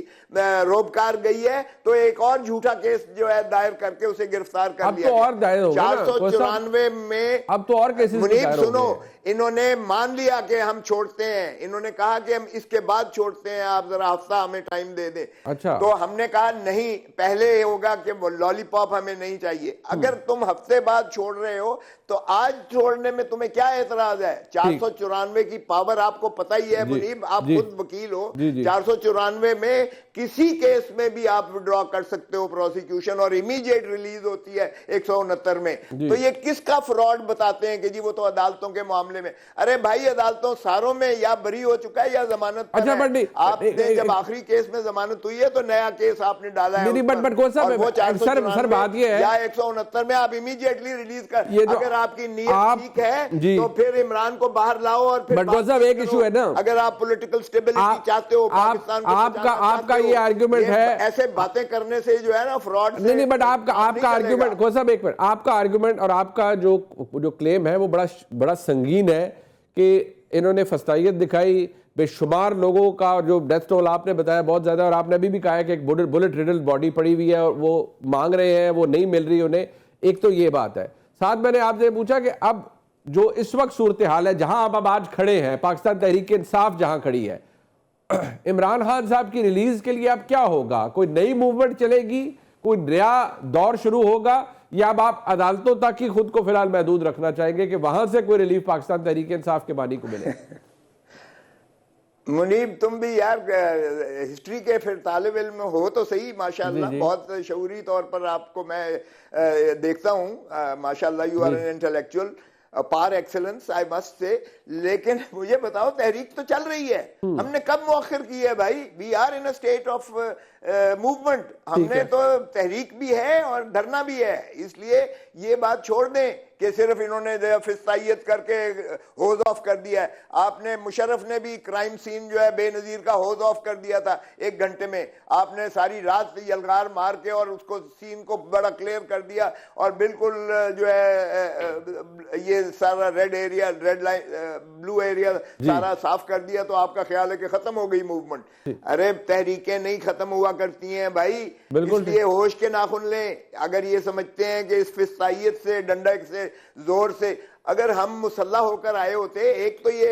B: रोबकार गई है तो एक और झूठा केस जो है दायर करके उसे गिरफ्तार कर लिया।
A: तो और दायर होगा
B: 494 में।
A: अब तो और केसेस
B: मुनीब सुनो, इन्होंने मान लिया कि हम छोड़ते हैं, इन्होंने कहा कि हम इसके बाद छोड़ते हैं, आप जरा हफ्ता हमें टाइम दे दें।
A: अच्छा, तो
B: हमने कहा नहीं, पहले होगा कि वो लॉलीपॉप हमें नहीं चाहिए। अगर तुम हफ्ते बाद छोड़ रहे हो तो आज छोड़ने में तुम्हें क्या एतराज है? 494 की पावर आपको पता ही है मुनीब, आप खुद वकील हो। 494 में किसी केस में भी आप विड्रॉ कर सकते हो प्रोसिक्यूशन, और इमीडिएट रिलीज होती है 169 में। तो ये किसका फ्रॉड बताते हैं कि जी वो तो अदालतों के मामले में। अरे भाई, अदालतों सारों में या बरी हो चुका है या जमानत पर है। आपने जब आखिरी केस में जमानत हुई है तो नया केस आपने डाला है, वो 494 बात ये है या 169 में आप इमीडिएटली रिलीज कर। अगर आपकी नीयत ठीक है तो फिर इमरान को बाहर लाओ। और फिर
A: एक इशू है ना,
B: अगर आप पॉलिटिकल स्टेबिलिटी चाहते हो पाकिस्तान को,
A: आपका ये आर्ग्यूमेंट है,
B: ऐसे बातें करने से जो है ना फ्रॉड से
A: नहीं, बट आपका आर्ग्यूमेंट कौन सा, एक मिनट, आपका आर्ग्यूमेंट और आपका जो क्लेम है वो बड़ा संगीन है कि इन्होंने फस्तायत दिखाई, बेशुमार लोगों का जो डेथ टोल आपने बताया बहुत ज्यादा, और आपने अभी भी कहा है कि एक बुलेट रिडल बॉडी पड़ी हुई है और वो मांग रहे हैं, वो नहीं मिल रही उन्हें। एक तो ये बात है। साथ मैंने आपसे पूछा कि अब जो इस वक्त सूरत हाल है, जहां आप अब आज खड़े हैं, पाकिस्तान तहरीक इंसाफ जहां खड़ी है, इमरान खान साहब की रिलीज के लिए अब क्या होगा? कोई नई मूवमेंट चलेगी, कोई नया दौर शुरू होगा, या अब आप अदालतों तक ही खुद को फिलहाल महदूद रखना चाहेंगे कि वहां से कोई रिलीफ पाकिस्तान तहरीक इंसाफ के बानी को मिले?
B: मुनीब, तुम भी यार हिस्ट्री के फिर तालिब इल्म हो तो सही, माशाल्लाह। बहुत शऊरी तौर पर आपको मैं देखता हूँ, माशाल्लाह। You are an intellectual par excellence, I must say. लेकिन मुझे बताओ, तहरीक तो चल रही है, हमने कब मुअख्खर की है भाई? We are in a state of movement. हमने तो तहरीक भी है और धरना भी है। इसलिए ये बात छोड़ दें कि सिर्फ इन्होंने फिस्तायत करके होज ऑफ कर दिया है। आपने, मुशर्रफ ने भी क्राइम सीन जो है बेनजीर का होज ऑफ कर दिया था 1 घंटे में। आपने सारी रात यलगार मार के और उसको सीन को बड़ा क्लियर कर दिया, और बिल्कुल जो है ये सारा red area, red line, blue area सारा साफ कर दिया। तो आपका ख्याल है कि खत्म हो गई मूवमेंट? अरे तहरीकें नहीं खत्म हुआ करती हैं भाई, इसलिए होश के नाखुन लें। अगर ये समझते हैं कि इस फिस्तायत से, डंडक से, जोर से अगर हम मुसल्ला होकर आए होते, एक तो ये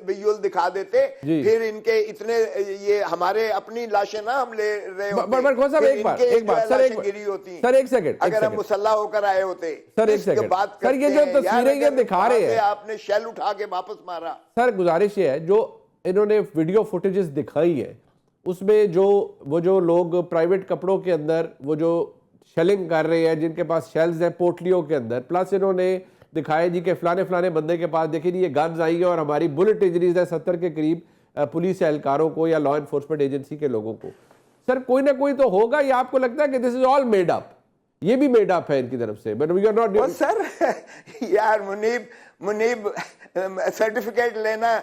B: विजुअल दिखा देते, फिर इनके इतने ये हमारे अपनी लाशें ना हम ले रहे होते,
A: सर एक बात सर
B: गिरी होती
A: सर एक सेकंड,
B: अगर हम मुसल्ला होकर आए होते।
A: सर एक सेकंड
B: बात
A: सर, ये जो तस्वीरें ये दिखा रहे हैं,
B: आपने शेल उठा के वापस मारा।
A: सर गुजारिश ये है, जो इन्होंने वीडियो फुटेजेस दिखाई है उसमें जो लोग प्राइवेट कपड़ों के अंदर वो जो शेलिंग कर रहे हैं, जिनके पास शेल्स हैं पोटलियों के अंदर, प्लस इन्होंने दिखाया जी कि फलाने बंदे के पास देखिए ये गन्स आई है और हमारी बुलेट इंजरीज है 70 के करीब पुलिस एहलकारों को या लॉ एनफोर्समेंट एजेंसी के लोगों को। सर कोई ना कोई तो होगा, या आपको लगता है कि this is all made up? ये भी मेड अप है इनकी तरफ से, but we are not.
B: Sir यार मुनीब सर्टिफिकेट लेना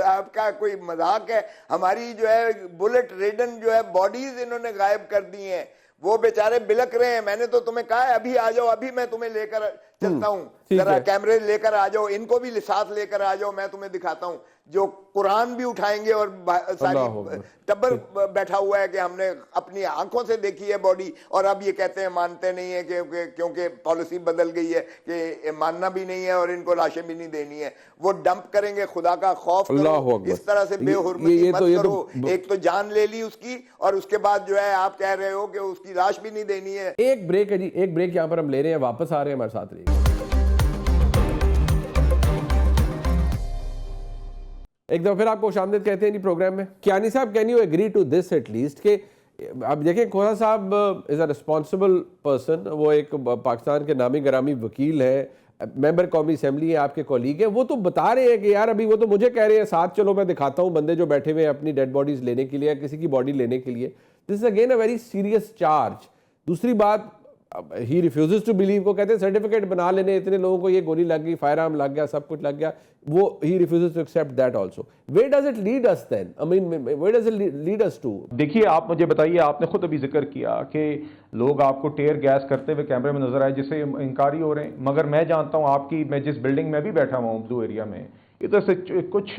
B: आपका कोई मजाक है? हमारी जो है बुलेट रिडन जो है बॉडीज इन्होंने गायब कर दी हैं, वो बेचारे बिलक रहे हैं। मैंने तो तुम्हें कहा है अभी आ जाओ, अभी मैं तुम्हें लेकर चलता हूँ, जरा कैमरे लेकर आ जाओ, इनको भी साथ लेकर आ जाओ, मैं तुम्हें दिखाता हूँ। जो कुरान भी उठाएंगे और सारी टब्बर बैठा हुआ है कि हमने अपनी आंखों से देखी है बॉडी, और अब ये कहते हैं मानते नहीं है क्योंकि पॉलिसी बदल गई है कि मानना भी नहीं है और इनको लाशें भी नहीं देनी है। वो डंप करेंगे, खुदा का खौफ करो, इस तरह से बेहुरमती मत करो। एक तो जान ले ली उसकी, और उसके बाद जो है आप कह रहे हो कि उसकी लाश भी नहीं देनी है।
A: एक ब्रेक है जी, एक ब्रेक यहाँ पर हम ले रहे हैं, वापस आ रहे हैं, हमारे साथ रहिए। एक दफा फिर आपको खुशामदीद कहते हैं जी प्रोग्राम में। कियानी साहब, can you agree to this at least कि अब देखिए खोसा साहब इज़ अ रिस्पॉन्सिबल पर्सन, वो एक पाकिस्तान के नामी गरामी वकील है, मेंबर कौमी असेंबली है, आपके कॉलीग है, वो तो बता रहे हैं कि यार अभी वो तो मुझे कह रहे हैं साथ चलो मैं दिखाता हूँ बंदे जो बैठे हुए हैं अपनी डेड बॉडीज लेने के लिए या किसी की बॉडी लेने के लिए। This is again a very serious charge. दूसरी बात, ही रिफ्यूजेस टू बिलीव, को कहते हैं सर्टिफिकेट बना लेने, इतने लोगों को ये गोली लग गई, फायर आर्म लग गया, सब कुछ लग गया, वो ही refuses to accept that also. Where does it lead us then? I mean where does it lead us to?
C: देखिए आप मुझे बताइए, आपने खुद अभी जिक्र किया कि लोग आपको टेयर गैस करते हुए कैमरे में नजर आए जिससे इनकारी हो रहे हैं, मगर मैं जानता हूं आपकी, मैं जिस बिल्डिंग में भी बैठा हुआ हूं ब्लू एरिया में, इधर से कुछ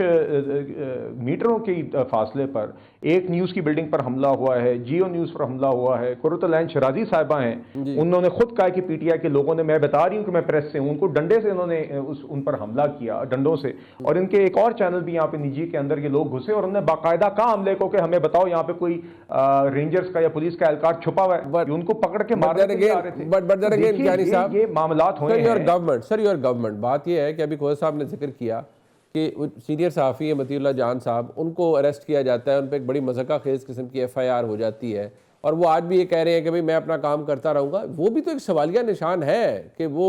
C: मीटरों के फासले पर एक न्यूज़ की बिल्डिंग पर हमला हुआ है, जियो न्यूज़ पर हमला हुआ है। कुर्रतुल ऐन शराजी साहिबा हैं, उन्होंने खुद कहा कि पीटीआई के लोगों ने, मैं बता रही हूं कि मैं प्रेस से हूं, उनको डंडे से उन्होंने उन पर हमला किया, डंडों से। और इनके एक और चैनल भी यहाँ पे निजी के अंदर ये लोग घुसे और उन्होंने बाकायदा कहा हमले को कि हमें बताओ यहाँ पे कोई रेंजर्स का या पुलिस का एहलकार छुपा हुआ है, उनको पकड़ के मारने के लिए आ रहे थे। ये मामलात हुए हैं।
A: सर योर गवर्नमेंट, बात यह है कि अभी खोसा साहब ने जिक्र किया कि सीनियर सहाफ़ी है मतीउल्लाह जान साहब, उनको अरेस्ट किया जाता है, उन पर एक बड़ी मज़ाक़ा खेज़ किस्म की FIR हो जाती है, और वो आज भी ये कह रहे हैं कि भाई मैं अपना काम करता रहूँगा। वो भी तो एक सवालिया निशान है कि वो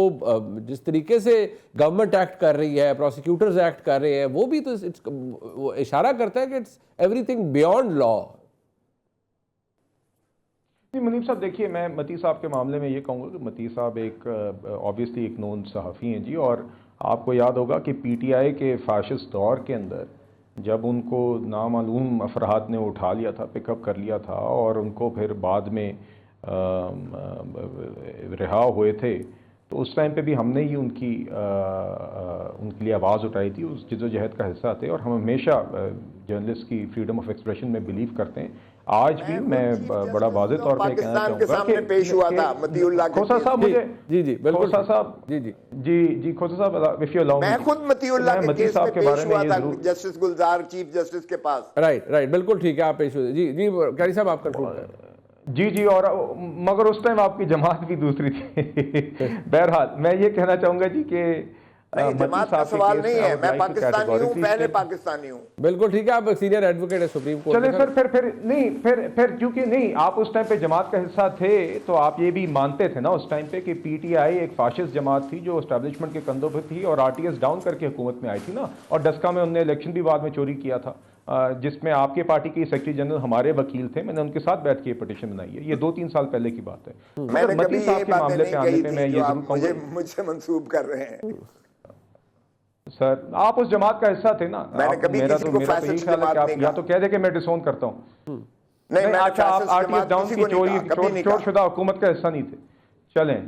A: जिस तरीके से गवर्नमेंट एक्ट कर रही है, प्रोसिक्यूटर्स एक्ट कर रहे हैं, वो भी तो वो इशारा करता है कि इट्स एवरीथिंग बियॉन्ड लॉ।
C: जी मुनीब साहब, देखिए मैं मती साहब के मामले में ये कहूँगा कि मती साहब एक ऑब्वियसली एक नोन सहाफ़ी हैं जी, और आपको याद होगा कि पीटीआई के फाशिस्ट दौर के अंदर जब उनको नामालूम अफराद ने उठा लिया था, पिकअप कर लिया था, और उनको फिर बाद में रिहा हुए थे, तो उस टाइम पे भी हमने ही उनके लिए आवाज़ उठाई थी, उस जिद्दोजहद का हिस्सा थे, और हम हमेशा जर्नलिस्ट की फ्रीडम ऑफ एक्सप्रेशन में बिलीव करते हैं। आज भी मैं बड़ा वाज़ेह तौर पे कहना चाहूँगा कि
B: पेश हुआ था मतीउल्लाह
C: खोसा साहब, मुझे
A: जी बिल्कुल
C: खोसा साहब, जी खोसा साहब, इफ यू अलाउ
B: मैं खुद मतीउल्लाह के केस में पेश हुआ था जस्टिस गुलजार चीफ जस्टिस के पास।
A: राइट बिल्कुल ठीक है, आप पेश हुए। जी कारी साहब आप कंक्लूड करें।
C: जी और मगर उस टाइम आपकी जमात भी दूसरी थी। बहरहाल मैं ये कहना चाहूँगा जी कि
B: जमात का सवाल नहीं है, मैं पाकिस्तानी हूँ, पहले पाकिस्तानी हूँ।
A: बिल्कुल ठीक है, आप सीनियर एडवोकेट है सुप्रीम कोर्ट।
C: चले फिर क्योंकि नहीं आप उस टाइम पे जमात का हिस्सा थे, तो आप ये भी मानते थे ना उस टाइम पे कि पीटीआई एक फाशिस्ट जमात थी जो एस्टैब्लिशमेंट के कंधों पर थी, और RTS डाउन करके हुकूमत में आई थी ना, और डस्का में उन्होंने इलेक्शन भी बाद में चोरी किया था, जिसमें आपके पार्टी के सेक्रेटरी जनरल हमारे वकील थे, मैंने उनके साथ बैठ के पिटीशन बनाई है, ये 2-3 साल पहले की बात है।
B: मैंने कभी ये बातें नहीं कही थी जो आप मुझे मंसूब कर रहे हैं।
C: सर आप उस जमात का हिस्सा थे ना,
B: मैंने कभी
C: मेरा
B: किसी
C: तो
B: को फैसल की
C: ख्याल है कि आप या तो कह दे कि मैं डिसोन करता हूँ। नहीं अच्छा, आप RTS डाउन की चोर-शुदा हुकूमत का हिस्सा नहीं थे। चलें।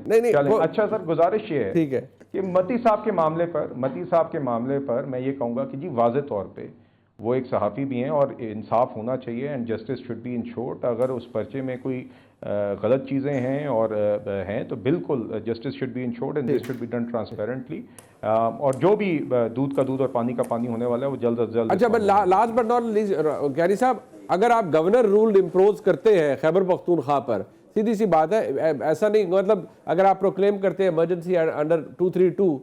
C: अच्छा सर, गुजारिश ये है
A: ठीक है
C: कि मती साहब के मामले पर मैं ये कहूँगा कि जी वाज़ेह तौर पे वो एक सहाफ़ी भी हैं और इंसाफ होना चाहिए and justice should be insured. अगर उस पर्चे में कोई गलत चीज़ें हैं और हैं तो बिल्कुल justice should be insured and this should be done transparently. और जो भी दूध का दूध और पानी का पानी होने वाला है वो जल्द अज जल्द।
A: अच्छा, last but not least carry साहब, अगर आप गवर्नर रूल इम्पोज करते हैं खैबर पख्तूनख्वा पर, सीधी सी बात है, ऐसा नहीं मतलब अगर आप प्रोक्लेम करते हैं इमरजेंसी अंडर 232,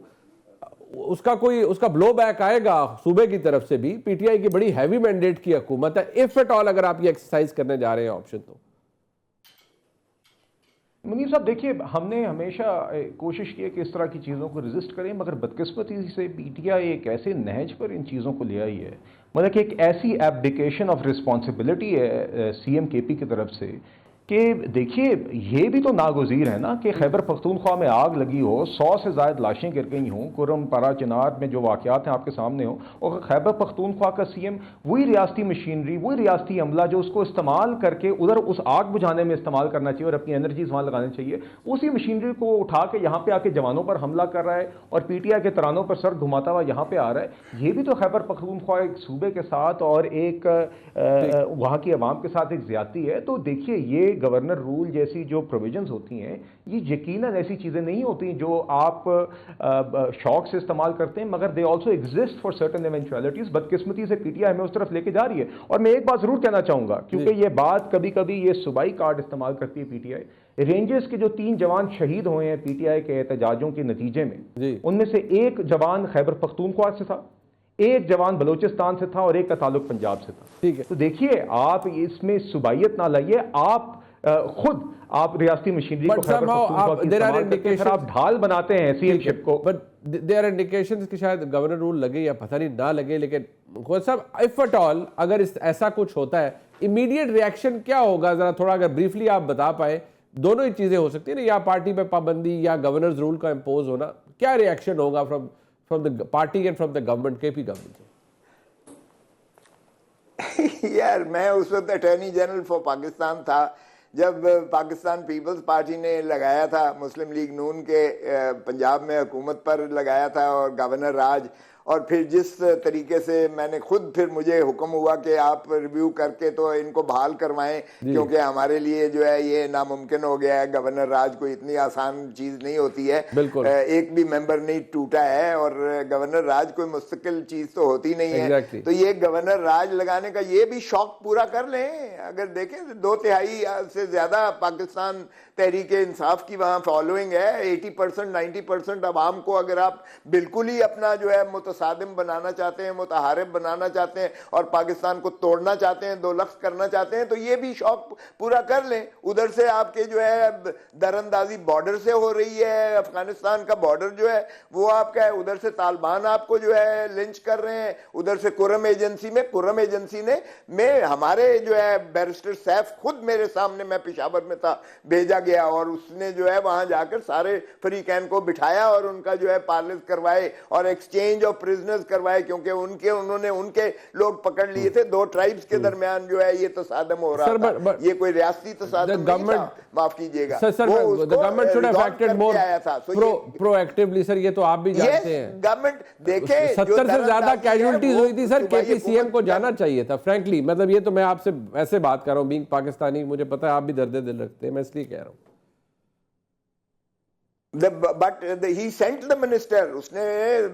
A: उसका ब्लो बैक आएगा सूबे की तरफ से भी। पीटीआई की बड़ी हैवी मैंडेट की हुकूमत है, इफ एट ऑल अगर आप ये एक्सरसाइज करने जा रहे हैं ऑप्शन तो।
C: मुनीब साहब देखिए, हमने हमेशा कोशिश की है कि इस तरह की चीज़ों को रेजिस्ट करें, मगर बदकिस्मती से पीटीआई एक ऐसे नहज पर इन चीज़ों को ले आई है, मतलब कि एक ऐसी एब्डिकेशन ऑफ रिस्पॉन्सिबिलिटी है सीएम केपी की तरफ से कि देखिए ये भी तो नागुज़ीर है ना कि खैबर पख्तूनख्वा में आग लगी हो, 100 से ज़ायद लाशें गिर गई हों, कुरम पारा चिनार में जो वाक़यात हैं आपके सामने हो, और खैबर पख्तूनख्वा का सीएम वही रियासती मशीनरी, वही रियासती अमला जो उसको इस्तेमाल करके उधर उस आग बुझाने में इस्तेमाल करना चाहिए और अपनी एनर्जीज वहाँ लगानी चाहिए, उसी मशीनरी को उठा के यहाँ पे आके जवानों पर हमला कर रहा है और पीटीआई के तरानों पर सर घुमाता हुआ यहाँ पे आ रहा है। ये भी तो खैबर पख्तूनख्वा एक सूबे के साथ और एक वहाँ की आवाम के साथ एक ज्यादती है। तो देखिए ये गवर्नर रूल जैसी जो प्रोविजंस होती हैं ये यकीनन ऐसी चीज़ें नहीं होती जो आप शौक से इस्तेमाल करते हैं, मगर they also exist for certain eventualities. बदकिस्मती से पीटीआई हमें उस तरफ लेके जा रही है। और मैं एक बात जरूर कहना चाहूंगा, क्योंकि ये बात कभी कभी ये सूबाई कार्ड इस्तेमाल करती है पीटीआई। रेंजर्स के जो 3 जवान शहीद हुए हैं पीटीआई के एहतजाजों के नतीजे में, उनमें से एक जवान खैबर पख्तूनख्वा से था, एक जवान बलोचिस्तान से था और एक का ताल्लुक पंजाब से था।
A: ठीक है,
C: तो देखिए आप इसमें सुबाइयत ना लाइए, आप खुद आप रियासती मशीनरी को खैबर पख्तूनख्वा की इस्तेमाल करके फिर आप ढाल बनाते हैं सीएमशिप को।
A: बट देयर आर इंडिकेशंस कि शायद गवर्नर रूल लगे या पता नहीं ना लगे, लेकिन खोज साहब इफ एट ऑल अगर ऐसा कुछ होता है इमीडिएट रिएक्शन क्या होगा, जरा थोड़ा अगर ब्रीफली आप बता पाए। दोनोदोनों ही चीजें हो सकती है ना, या पार्टी पे पाबंदी या गवर्नर्स रूल का इम्पोज होना, क्या रिएक्शन होगा from the party and from the government, KP government?
B: यार मैं उस वक्त अटॉर्नी जनरल फॉर पाकिस्तान था जब पाकिस्तान पीपल्स पार्टी ने लगाया था, मुस्लिम लीग नून के पंजाब में हुकूमत पर लगाया था और गवर्नर राज, और फिर जिस तरीके से मैंने खुद फिर मुझे हुक्म हुआ कि आप रिव्यू करके तो इनको बहाल करवाएं, क्योंकि हमारे लिए जो है ये नामुमकिन हो गया है, गवर्नर राज को इतनी आसान चीज नहीं होती है, एक भी मेंबर नहीं टूटा है और गवर्नर राज कोई मुस्तकिल चीज तो होती नहीं है। तो ये गवर्नर राज लगाने का ये भी शौक पूरा कर लें। अगर देखें 2/3 से ज्यादा पाकिस्तान तहरीक इंसाफ की वहां फॉलोइंग है, 80% 90% अवाम को अगर आप बिल्कुल ही अपना जो है मुतसादिम बनाना चाहते हैं, मुतहारिब बनाना चाहते हैं और पाकिस्तान को तोड़ना चाहते हैं, 2 लख्स करना चाहते हैं, तो ये भी शौक पूरा कर लें। उधर से आपके जो है दरअंदाजी बॉर्डर से हो रही है, अफगानिस्तान का बॉर्डर जो है वो आपका है, उधर से तालिबान आपको जो है लिंच कर रहे हैं, उधर से कुरम एजेंसी में हमारे जो है बैरिस्टर सैफ खुद मेरे सामने, मैं पेशावर में था, भेजा गया और उसने जो है वहां जाकर सारे फरीकैन को बिठाया और उनका जो है पार्लिस करवाए और एक्सचेंज ऑफ प्रिजनर्स करवाए, क्योंकि उन्होंने उनके लोग पकड़ लिए थे। 2 ट्राइब्स के दरमियान जो है ये तसादम हो रहा था, ये कोई रियासती तसादम नहीं था, माफ कीजिएगा।
A: Government should have acted more proactively. Sir ये तो आप भी जानते हैं,
B: गवर्नमेंट देखे
A: 70 से ज्यादा कैजुअल्टीज हुई थी सर, केपी सीएम को जाना चाहिए था फ्रैंकली। मतलब ये तो मैं आपसे ऐसे बात कर रहा हूँ, बीइंग पाकिस्तानी, मुझे पता है आप भी दर्द दिल रखते हैं, मैं इसलिए कह रहा हूँ।
B: But he sent the minister, उसने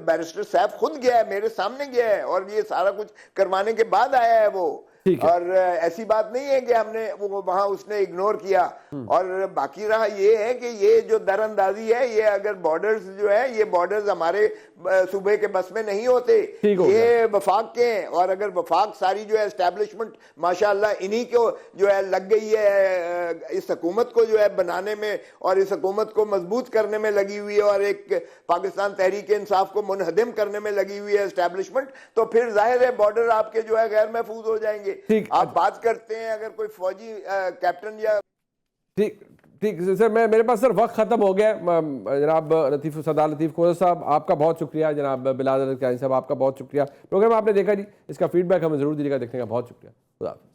B: बैरिस्टर साहब खुद गया है, मेरे सामने गया है और ये सारा कुछ करवाने के बाद आया है वो। और ऐसी बात नहीं है कि हमने वो वहां उसने इग्नोर किया। और बाकी रहा ये है कि ये जो दरअंदाजी है, ये अगर बॉर्डर्स जो है, ये बॉर्डर्स हमारे सूबे के बस में नहीं होते, ये वफाक के हैं। और अगर वफाक सारी जो है एस्टेब्लिशमेंट माशाल्लाह इन्हीं को जो है लग गई है, इस हुकूमत को जो है बनाने में और इस हुकूमत को मजबूत करने में लगी हुई है और एक पाकिस्तान तहरीक इंसाफ को मुनहदिम करने में लगी हुई है एस्टेब्लिशमेंट, तो फिर जाहिर है बॉर्डर आपके जो है गैर महफूज हो जाएंगे। आप बात करते हैं अगर कोई फौजी कैप्टन या
A: ठीक सर, मेरे पास सर वक्त खत्म हो गया। जनाब सरदार लतीफ़ खोजा साहब आपका बहुत शुक्रिया, जनाब बिलाल अहमद कियानी साहब आपका बहुत शुक्रिया। प्रोग्राम आपने देखा जी, इसका फीडबैक हमें जरूर दीजिएगा, देखने का बहुत शुक्रिया। खुदा हाफ़िज़।